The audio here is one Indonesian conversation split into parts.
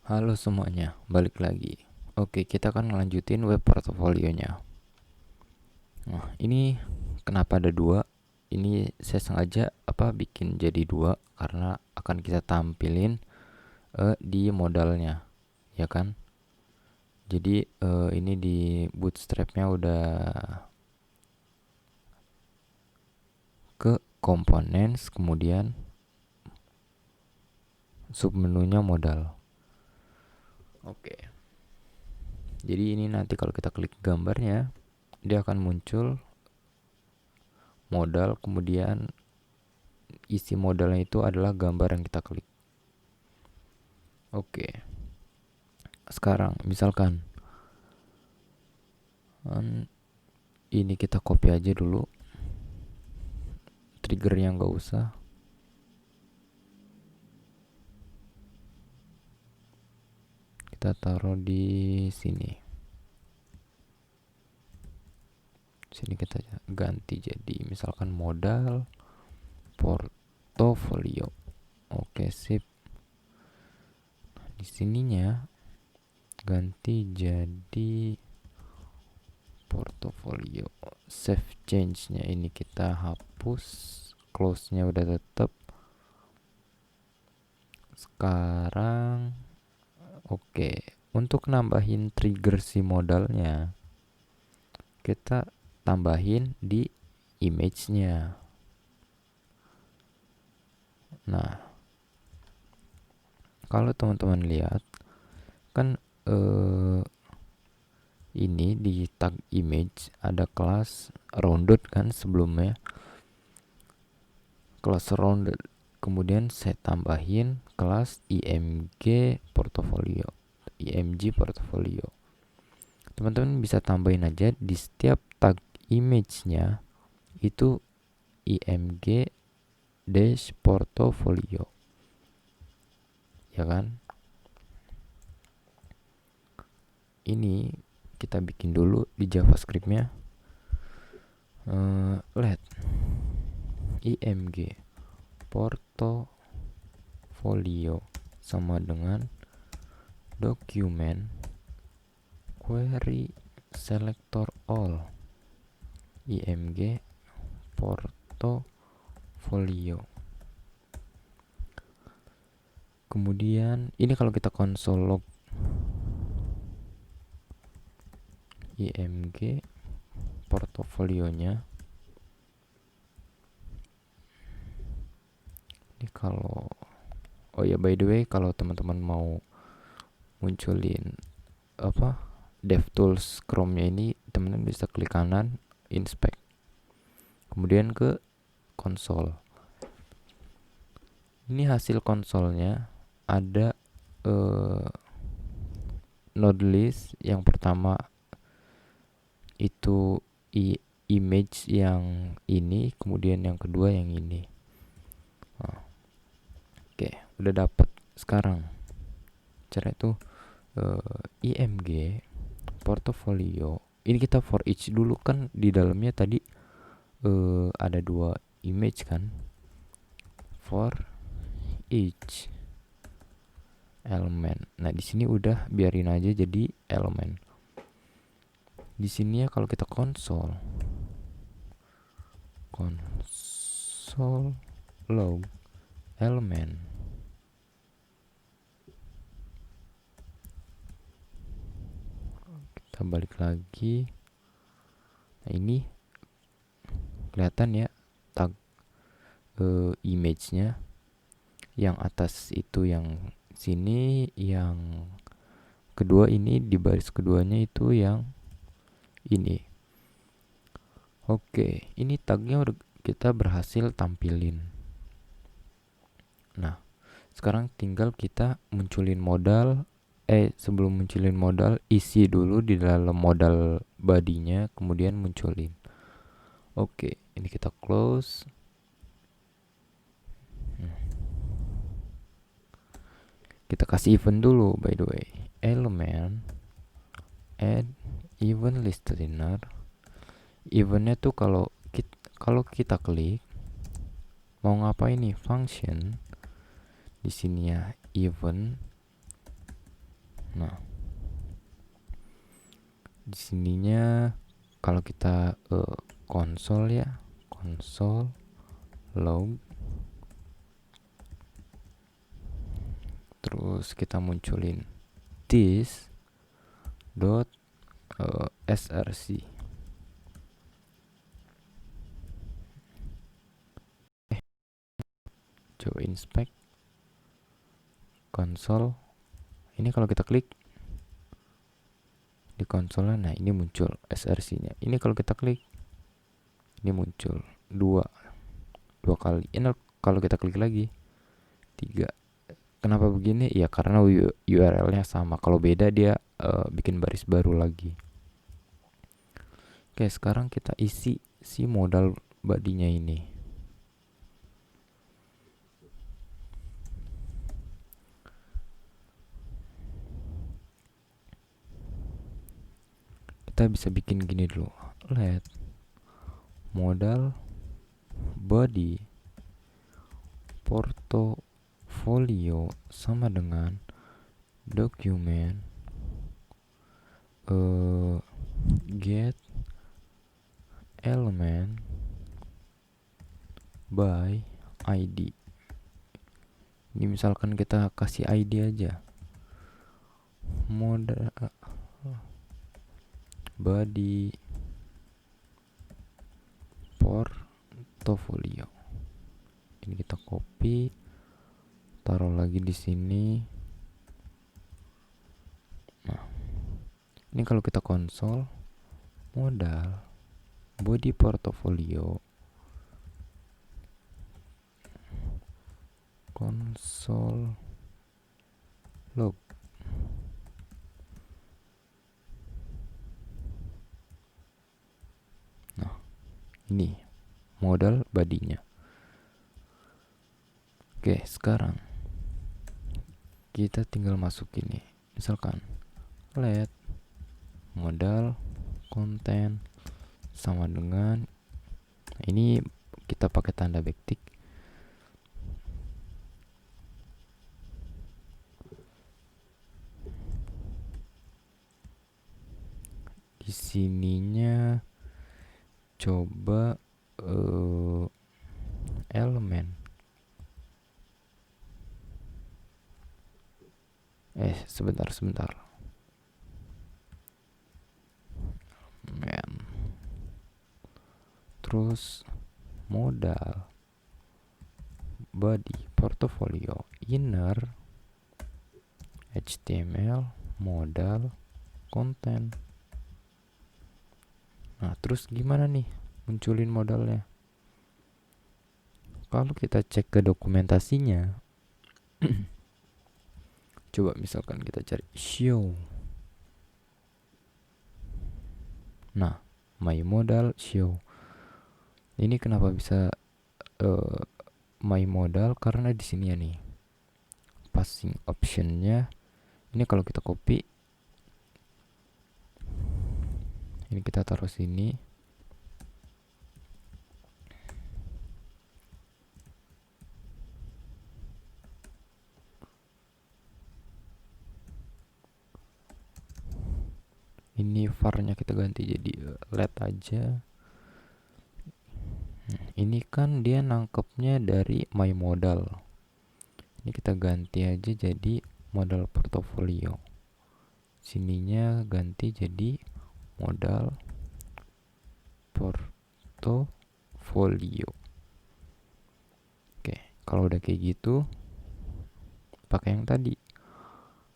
Halo semuanya, balik lagi. Oke, kita akan ngelanjutin web portofolionya. Nah, ini kenapa ada dua? Ini saya sengaja bikin jadi dua karena akan kita tampilin di modalnya, ya kan? Jadi ini di bootstrapnya udah ke components, kemudian submenunya modal. Oke. Jadi ini nanti kalau kita klik gambarnya, dia akan muncul modal, kemudian isi modalnya itu adalah gambar yang kita klik. Oke, sekarang misalkan ini kita copy aja dulu, triggernya nggak usah. Kita taruh di sini. Sini kita ganti jadi misalkan modal portofolio. Oke, sip. Di sininya ganti jadi portofolio. Save change-nya ini kita hapus, close-nya udah tetap. Sekarang oke, untuk nambahin trigger si modalnya kita tambahin di image-nya. Nah, kalau teman-teman lihat kan ini di tag image ada kelas rounded kan sebelumnya, kelas rounded, kemudian saya tambahin kelas img portfolio. Teman-teman bisa tambahin aja di setiap tag image-nya itu img dash portfolio, ya kan? Ini kita bikin dulu di JavaScript-nya. Let img portfolio sama dengan document query selector all img portfolio. Kemudian ini kalau kita console log img portofolionya, ini kalau by the way, kalau teman-teman mau munculin DevTools Chrome-nya ini, teman-teman bisa klik kanan inspect, kemudian ke konsol. Ini hasil konsolnya ada node list. Yang pertama itu image yang ini, kemudian yang kedua yang ini. Oke, udah dapet. Sekarang cara itu img portfolio ini kita for each dulu kan, di dalamnya tadi ada dua image kan. For each element. Nah, di sini udah biarin aja jadi elemen. Di sini ya kalau kita console log element, kita balik lagi. Nah, ini kelihatan ya tag image-nya. Yang atas itu yang sini, yang kedua ini di baris keduanya itu yang ini. Oke, ini tagnya udah kita berhasil tampilin. Nah, sekarang tinggal kita munculin modal. Sebelum munculin modal, isi dulu di dalam modal bodinya, kemudian munculin. Oke, ini kita close. Kita kasih event dulu, by the way. Element add event listener. Eventnya tuh kalau kita klik mau ngapain nih, function di sini ya, event Nah, di sininya kalau kita konsol ya, konsol log, terus kita munculin this dot src. Coba inspect konsol. Ini kalau kita klik di konsolnya, nah ini muncul src-nya. Ini kalau kita klik, ini muncul dua kali. Ini kalau kita klik lagi 3. Kenapa begini? Ya karena URL-nya sama. Kalau beda dia bikin baris baru lagi. Oke, sekarang kita isi si modal bodinya ini. Kita bisa bikin gini dulu. Let modal body portofolio sama dengan dokumen get element by ID. Ini misalkan kita kasih ID aja, modal body portofolio. Ini kita copy, taruh lagi di sini. Nah, ini kalau kita konsol modal body portofolio, konsol log. Nah, ini modal badinya. Oke, sekarang kita tinggal masuk ini. Misalkan let modal konten sama dengan ini, kita pakai tanda backtick. Di sininya coba elemen sebentar terus modal body portfolio inner HTML modal konten. Nah, terus gimana nih munculin modalnya? Kalau kita cek ke dokumentasinya, coba misalkan kita cari show. Nah, my modal show. Ini kenapa bisa my modal? Karena di sini ya nih passing optionnya. Ini kalau kita copy, ini kita taruh sini. Ini var-nya kita ganti jadi let aja. Ini kan dia nangkepnya dari my modal. Ini kita ganti aja jadi modal portofolio. Sininya ganti jadi modal portofolio. Oke, kalau udah kayak gitu, pakai yang tadi.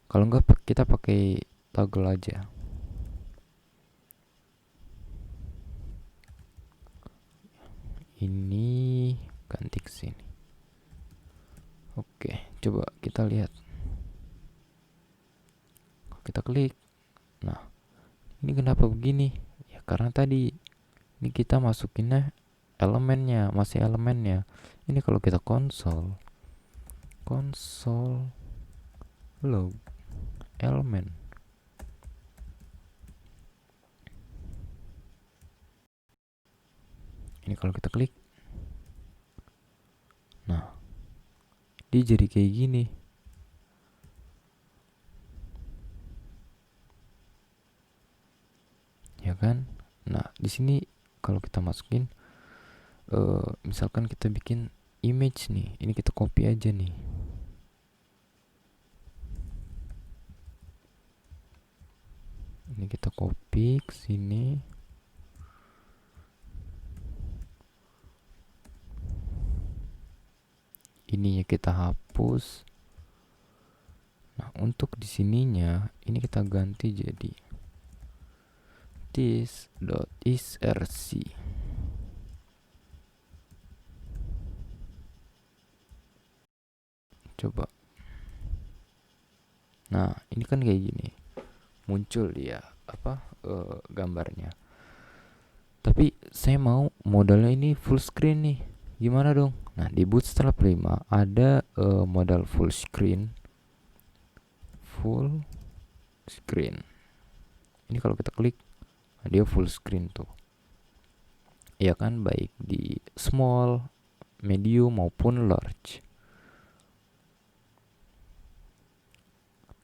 Kalau enggak, kita pakai toggle aja. Ini ganti ke sini. Oke, coba kita lihat. Kita klik. Nah, ini kenapa begini? Ya karena tadi ini kita masukinnya elemennya, masih elemennya. Ini kalau kita konsol log elemen. Ini kalau kita klik, nah dia jadi kayak gini. ya kan. Nah di sini kalau kita masukin misalkan kita bikin image nih, ini kita copy aja nih. Ini kita copy ke sini. Ininya kita hapus. Nah, untuk di sininya ini kita ganti jadi this.isrc. Coba. Nah, ini kan kayak gini. Muncul dia gambarnya. Tapi saya mau modalnya ini full screen nih. Gimana dong? Nah, di Bootstrap 5 ada modal full screen. Full screen. Ini kalau kita klik, dia full screen tuh. Ya kan, baik di small, medium maupun large.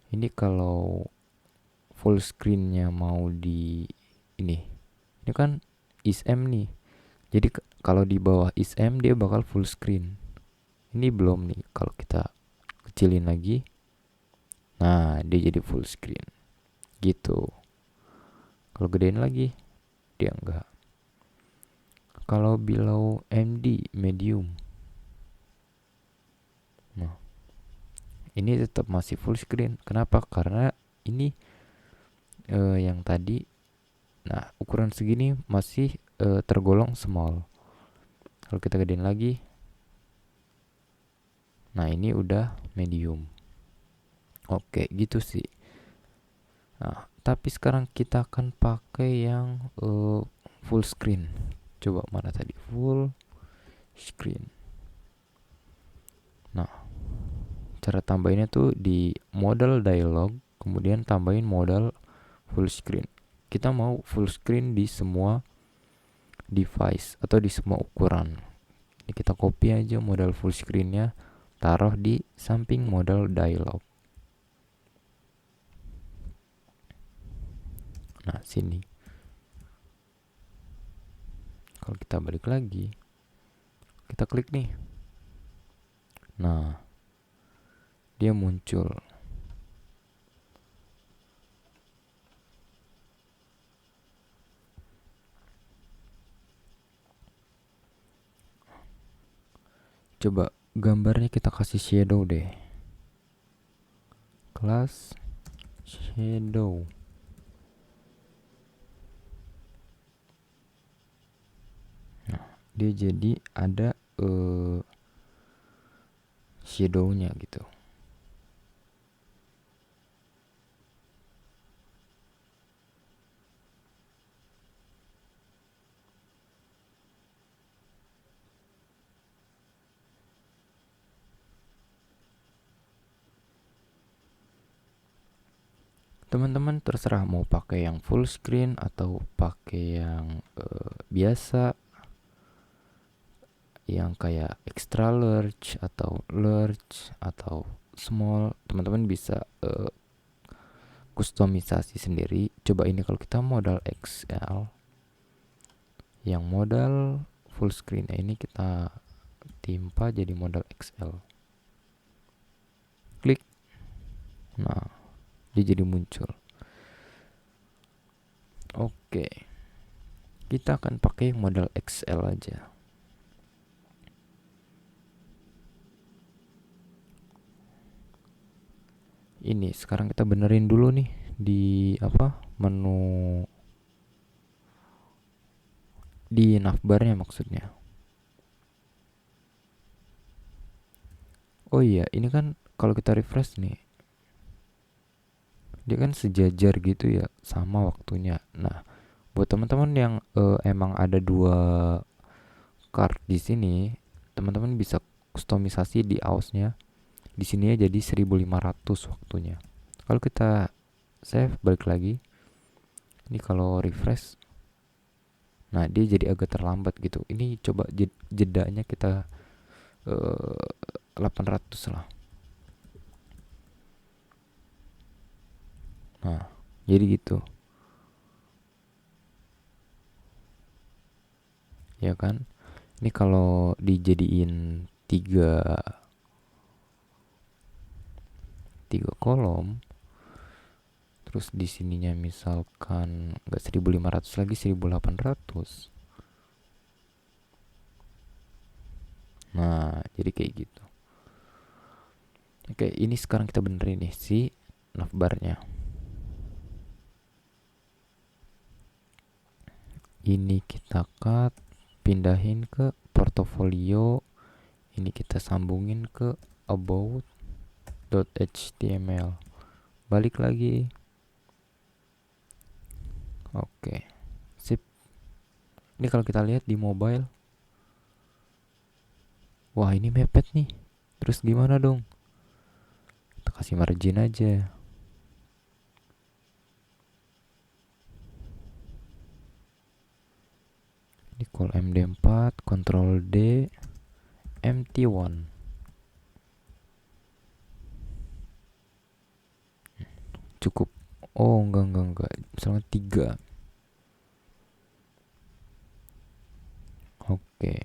Ini kalau full screennya mau di ini kan ism nih. Jadi kalau di bawah ism dia bakal full screen. Ini belum nih. Kalau kita kecilin lagi, nah dia jadi full screen gitu. Kalau gedein lagi dia enggak. Kalau below MD medium, nah ini tetap masih full screen. Kenapa? Karena ini yang tadi, nah ukuran segini masih tergolong small. Kalau kita gedein lagi, nah ini udah medium. Oke gitu sih. Nah tapi sekarang kita akan pakai yang full screen. Coba mana tadi, full screen. Nah cara tambahinnya tuh di modal dialog, kemudian tambahin modal full screen. Kita mau full screen di semua device atau di semua ukuran. Ini kita copy aja modal full screennya, taruh di samping modal dialog. Nah sini. Kalau kita balik lagi, kita klik nih. Nah dia muncul. Coba gambarnya kita kasih shadow deh. Class shadow. Nah, dia jadi ada shadownya gitu. Teman-teman terserah mau pakai yang full screen atau pakai yang biasa, yang kayak extra large atau large atau small. Teman-teman bisa kustomisasi sendiri. Coba ini kalau kita modal XL, yang modal full screen ini kita timpa jadi modal XL. Klik. Nah dia jadi muncul. Oke, kita akan pakai modal XL aja. Ini sekarang kita benerin dulu nih di menu di navbarnya maksudnya. Oh iya, ini kan kalau kita refresh nih, dia kan sejajar gitu ya, sama waktunya. Nah buat teman-teman yang emang ada dua card di sini, teman-teman bisa kustomisasi di ausnya. Di sini ya jadi 1500 waktunya. Kalau kita save balik lagi, ini kalau refresh, nah dia jadi agak terlambat gitu. Ini coba jedanya kita 800 lah. Nah jadi gitu. ya kan? Ini kalau dijadiin tiga kolom, terus di sininya misalkan nggak 1500 lagi, 1800. Nah, jadi kayak gitu. Oke, ini sekarang kita benerin nih si navbarnya. Ini kita cut, pindahin ke portofolio. Ini kita sambungin ke about.html. Balik lagi. Oke, sip. Ini kalau kita lihat di mobile, wah ini mepet nih. Terus gimana dong? Kita kasih margin aja. Ini call md4, control D, empty1. Cukup. Oh, enggak. Misalnya 3. Oke.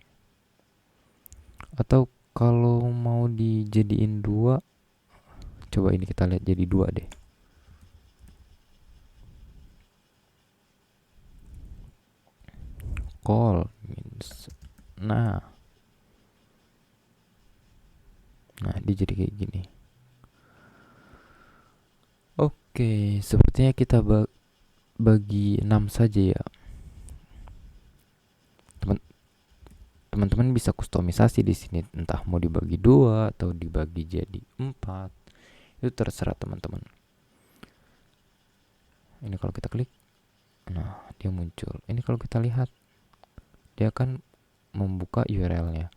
Atau kalau mau dijadiin 2, coba ini kita lihat jadi 2 deh. Call means. Nah, dia jadi kayak gini. Oke, sepertinya kita bagi 6 saja ya. Teman-teman bisa kustomisasi di sini, entah mau dibagi 2 atau dibagi jadi 4. Itu terserah teman-teman. Ini kalau kita klik, nah dia muncul. Ini kalau kita lihat, dia akan membuka URL-nya.